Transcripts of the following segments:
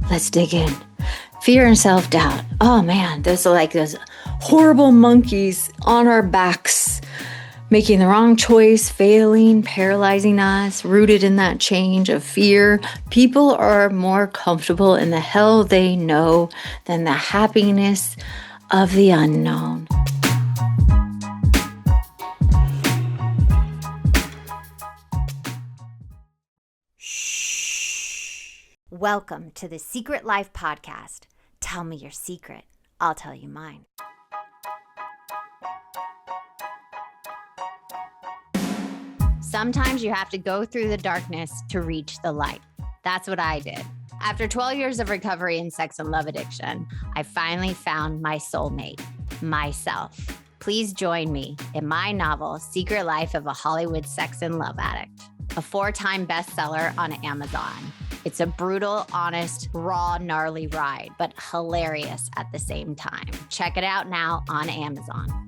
Let's dig in. Fear and self-doubt. Oh man, those are like those horrible monkeys on our backs, making the wrong choice, failing, paralyzing us, rooted in that change of fear. People are more comfortable in the hell they know than the happiness of the unknown. Welcome to the Secret Life Podcast. Tell me your secret. I'll tell you mine. Sometimes you have to go through the darkness to reach the light. That's what I did. After 12 years of recovery in sex and love addiction, I finally found my soulmate, myself. Please join me in my novel, Secret Life of a Hollywood Sex and Love Addict, a 4-time bestseller on Amazon. It's a brutal, honest, raw, gnarly ride, but hilarious at the same time. Check it out now on Amazon.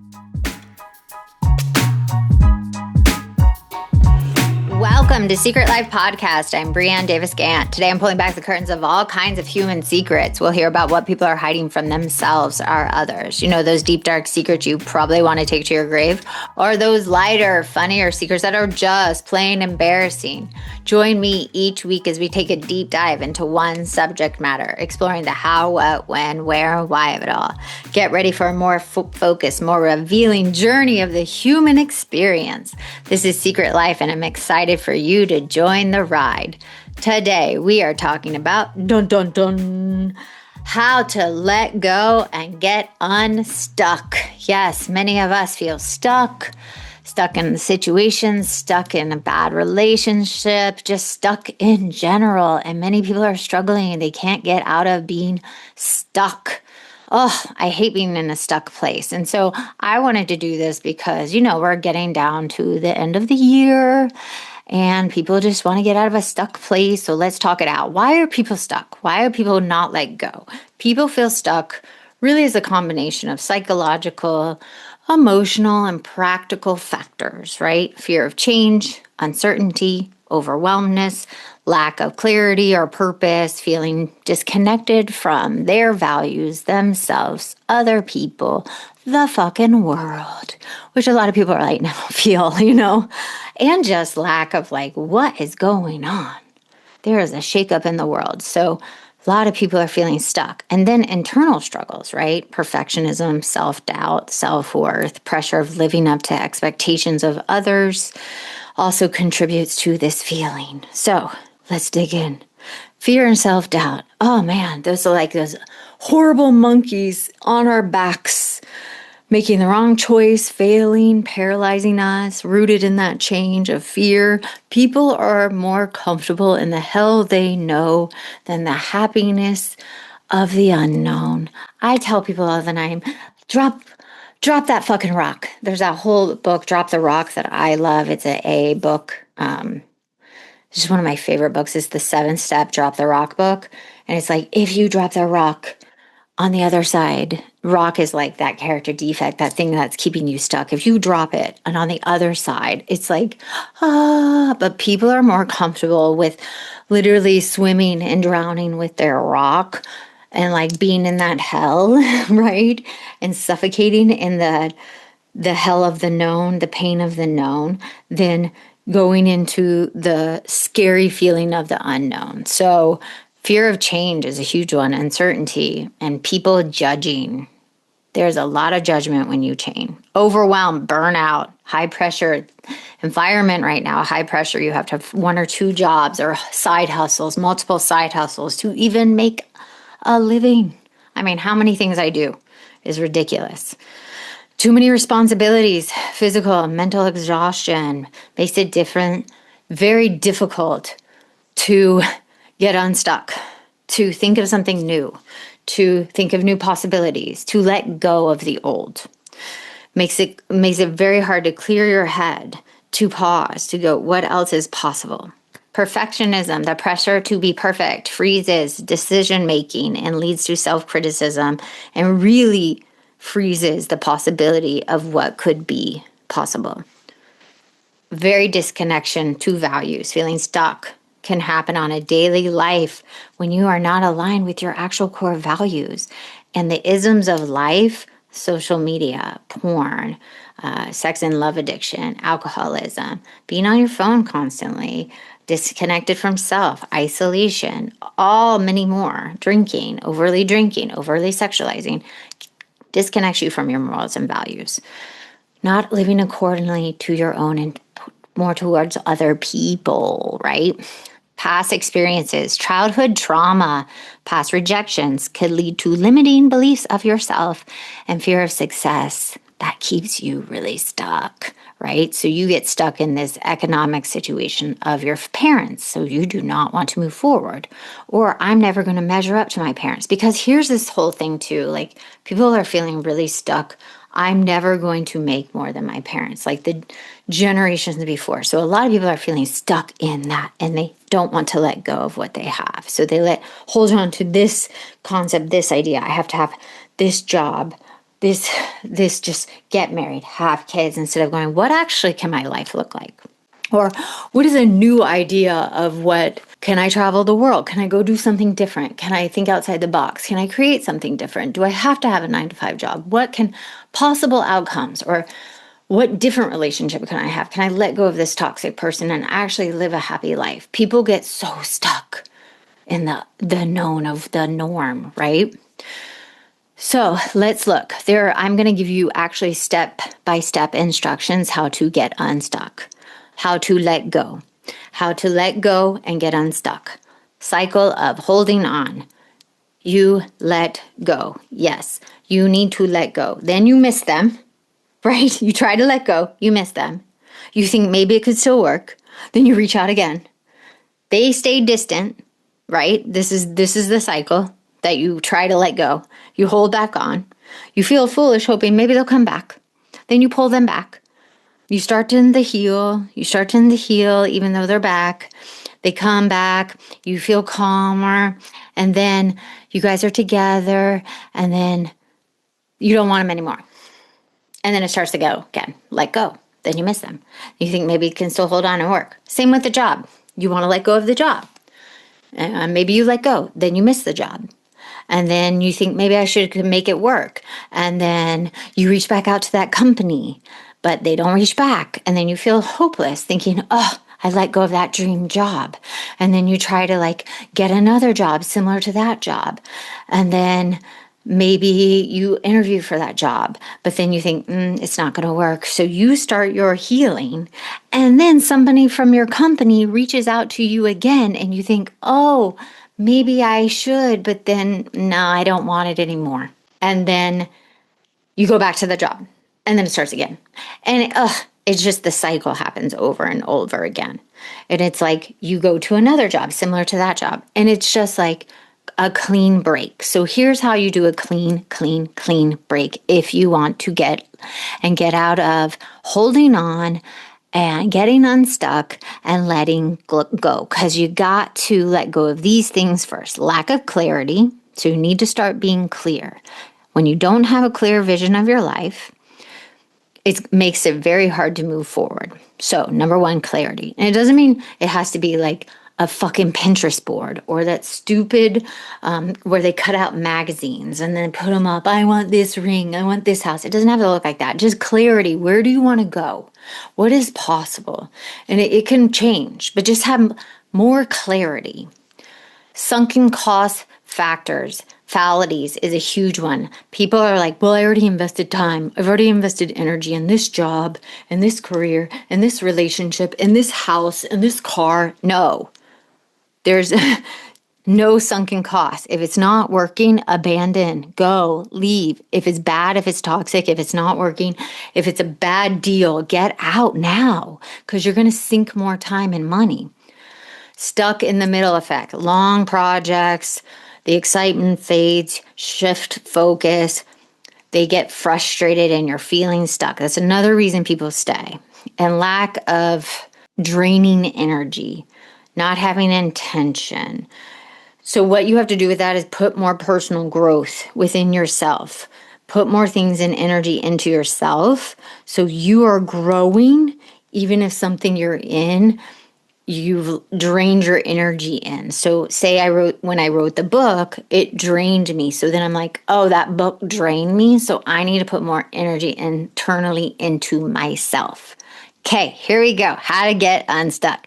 Welcome to Secret Life Podcast. I'm Brianne Davis-Gantt. Today I'm pulling back the curtains of all kinds of human secrets. We'll hear about what people are hiding from themselves or others. You know, those deep, dark secrets you probably want to take to your grave, or those lighter, funnier secrets that are just plain embarrassing. Join me each week as we take a deep dive into one subject matter, exploring the how, what, when, where, and why of it all. Get ready for a more focused, more revealing journey of the human experience. This is Secret Life, and I'm excited for you to join the ride. Today, we are talking about how to let go and get unstuck. Yes, many of us feel stuck in the situation, stuck in a bad relationship, just stuck in general. And many people are struggling and they can't get out of being stuck. Oh, I hate being in a stuck place. And so I wanted to do this because, you know, we're getting down to the end of the year and people just want to get out of a stuck place. So let's talk it out. Why are people stuck? Why are people not let go? People feel stuck really as a combination of psychological, emotional, and practical factors, right? Fear of change, uncertainty, overwhelmness, lack of clarity or purpose, feeling disconnected from their values, themselves, other people, the fucking world, which a lot of people right now feel, you know, and just lack of like, what is going on? There is a shakeup in the world. So a lot of people are feeling stuck. And then internal struggles, right? Perfectionism, self-doubt, self-worth, pressure of living up to expectations of others also contributes to this feeling. So let's dig in. Fear and self-doubt. Oh man, those are like those horrible monkeys on our backs, making the wrong choice, failing, paralyzing us, rooted in that change of fear. People are more comfortable in the hell they know than the happiness of the unknown. I tell people all the time, drop that fucking rock. There's that whole book, Drop the Rock, that I love. It's an AA book. It's just one of my favorite books. It's the 7-step Drop the Rock book. And it's like, if you drop the rock, on the other side, rock is like that character defect, that thing that's keeping you stuck. If you drop it, and on the other side, it's like, but people are more comfortable with literally swimming and drowning with their rock and like being in that hell, right? And suffocating in the hell of the known, the pain of the known, than going into the scary feeling of the unknown. So fear of change is a huge one, uncertainty, and people judging. There's a lot of judgment when you change. Overwhelm, burnout, high pressure environment right now, high pressure. You have to have 1 or 2 jobs or side hustles, multiple side hustles to even make a living. I mean, how many things I do is ridiculous. Too many responsibilities, physical and mental exhaustion makes it very difficult to get unstuck, to think of something new, to think of new possibilities, to let go of the old. Makes it very hard to clear your head, to pause, to go, what else is possible? Perfectionism, the pressure to be perfect, freezes decision-making and leads to self-criticism and really freezes the possibility of what could be possible. Very disconnection to values, feeling stuck, can happen on a daily life when you are not aligned with your actual core values. And the isms of life, social media, porn, sex and love addiction, alcoholism, being on your phone constantly, disconnected from self, isolation, many more, drinking, overly sexualizing, disconnects you from your morals and values. Not living accordingly to your own and more towards other people, right? Past experiences, childhood trauma, past rejections could lead to limiting beliefs of yourself and fear of success. That keeps you really stuck, right? So you get stuck in this economic situation of your parents. So you do not want to move forward. Or I'm never going to measure up to my parents. Because here's this whole thing too, like people are feeling really stuck. I'm never going to make more than my parents, like the generations before. So a lot of people are feeling stuck in that and they don't want to let go of what they have. So they hold on to this concept, this idea. I have to have this job, this just get married, have kids, instead of going, what actually can my life look like? Or what is a new idea of what, can I travel the world? Can I go do something different? Can I think outside the box? Can I create something different? Do I have to have a 9-to-5 job? What can possible outcomes, or what different relationship can I have? Can I let go of this toxic person and actually live a happy life? People get so stuck in the known of the norm, right? So let's look there. I'm going to give you actually step-by-step instructions how to get unstuck, how to let go and get unstuck. Cycle of holding on. You let go. Yes, you need to let go. Then you miss them, right? You try to let go, you miss them. You think maybe it could still work. Then you reach out again. They stay distant, right? This is the cycle that you try to let go. You hold back on. You feel foolish hoping maybe they'll come back. Then you pull them back. You start to heal. Even though they're back. They come back. You feel calmer. And then you guys are together. And then you don't want them anymore. And then it starts to go again. Let go. Then you miss them. You think maybe you can still hold on and work. Same with the job. You want to let go of the job. Maybe you let go. Then you miss the job. And then you think maybe I should make it work. And then you reach back out to that company, but they don't reach back. And then you feel hopeless thinking, oh, I let go of that dream job. And then you try to get another job similar to that job. And then maybe you interview for that job, but then you think, it's not going to work. So you start your healing. And then somebody from your company reaches out to you again and you think, oh, maybe I should, but then no, I don't want it anymore. And then you go back to the job and then it starts again. And it's just the cycle happens over and over again. And it's like you go to another job similar to that job. And it's just like a clean break. So here's how you do a clean break if you want to get out of holding on and getting unstuck and letting go, because you got to let go of these things first. Lack of clarity. So you need to start being clear. When you don't have a clear vision of your life, it makes it very hard to move forward. So number one, clarity. And it doesn't mean it has to be like a fucking Pinterest board or that stupid where they cut out magazines and then put them up. I want this ring. I want this house. It doesn't have to look like that. Just clarity. Where do you want to go? What is possible? And it can change, but just have more clarity. Sunken cost factors, fallacies is a huge one. People are like, well, I already invested time. I've already invested energy in this job, in this career, in this relationship, in this house, in this car. No. There's no sunken cost. If it's not working, abandon, go, leave. If it's bad, if it's toxic, if it's not working, if it's a bad deal, get out now because you're going to sink more time and money. Stuck in the middle effect, long projects, the excitement fades, shift focus, they get frustrated and you're feeling stuck. That's another reason people stay. And lack of draining energy. Not having intention. So what you have to do with that is put more personal growth within yourself. Put more things and energy into yourself so you are growing, even if something you're in, you've drained your energy in. So say when I wrote the book, it drained me. So then I'm like, oh, that book drained me. So I need to put more energy internally into myself. Okay, here we go. How to get unstuck.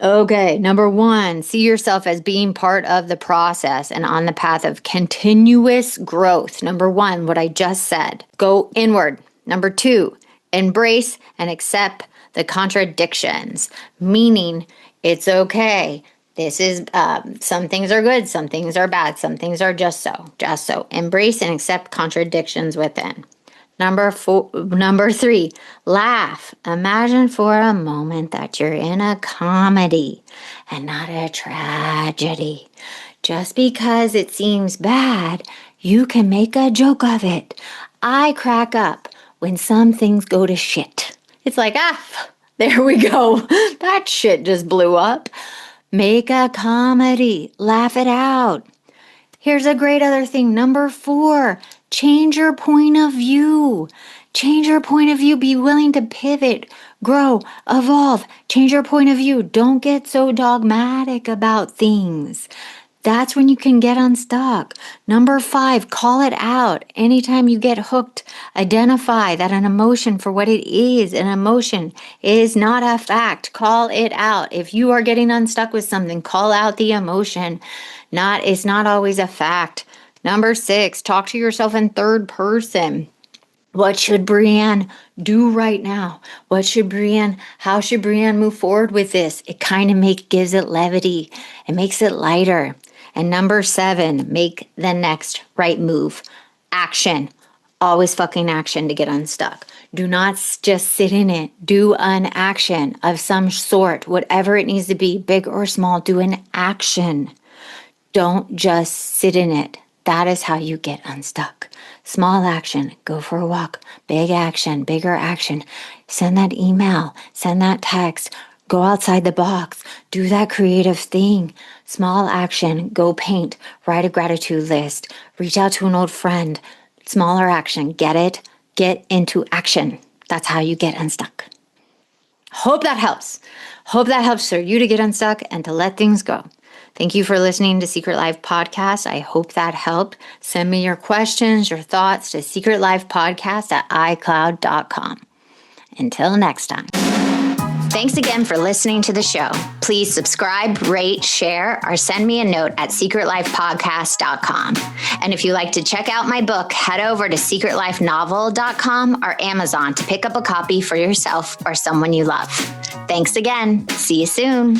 Okay, number 1, see yourself as being part of the process and on the path of continuous growth. Number 1, what I just said, go inward. Number 2, embrace and accept the contradictions, meaning it's okay. This is, some things are good, some things are bad, some things are just so. Embrace and accept contradictions within. Number 3, laugh. Imagine for a moment that you're in a comedy and not a tragedy. Just because it seems bad, you can make a joke of it. I crack up when some things go to shit. It's like, there we go. That shit just blew up. Make a comedy. Laugh it out. Here's a great other thing. Number 4, change your point of view. Change your point of view. Be willing to pivot, grow, evolve. Change your point of view. Don't get so dogmatic about things. That's when you can get unstuck. Number 5, call it out. Anytime you get hooked, identify that an emotion for what it is. An emotion is not a fact. Call it out. If you are getting unstuck with something, call out the emotion. It's not always a fact. Number 6, talk to yourself in third person. What should Brianne do right now? How should Brianne move forward with this? It kind of gives it levity. It makes it lighter. And number 7, make the next right move. Action. Always fucking action to get unstuck. Do not just sit in it. Do an action of some sort, whatever it needs to be, big or small. Do an action. Don't just sit in it. That is how you get unstuck. Small action, go for a walk. Big action, bigger action. Send that email, send that text. Go outside the box. Do that creative thing. Small action, go paint. Write a gratitude list. Reach out to an old friend. Smaller action, get it? Get into action. That's how you get unstuck. Hope that helps. Hope that helps for you to get unstuck and to let things go. Thank you for listening to Secret Life Podcast. I hope that helped. Send me your questions, your thoughts to secretlifepodcast@icloud.com. Until next time. Thanks again for listening to the show. Please subscribe, rate, share, or send me a note at secretlifepodcast.com. And if you like to check out my book, head over to secretlifenovel.com or Amazon to pick up a copy for yourself or someone you love. Thanks again. See you soon.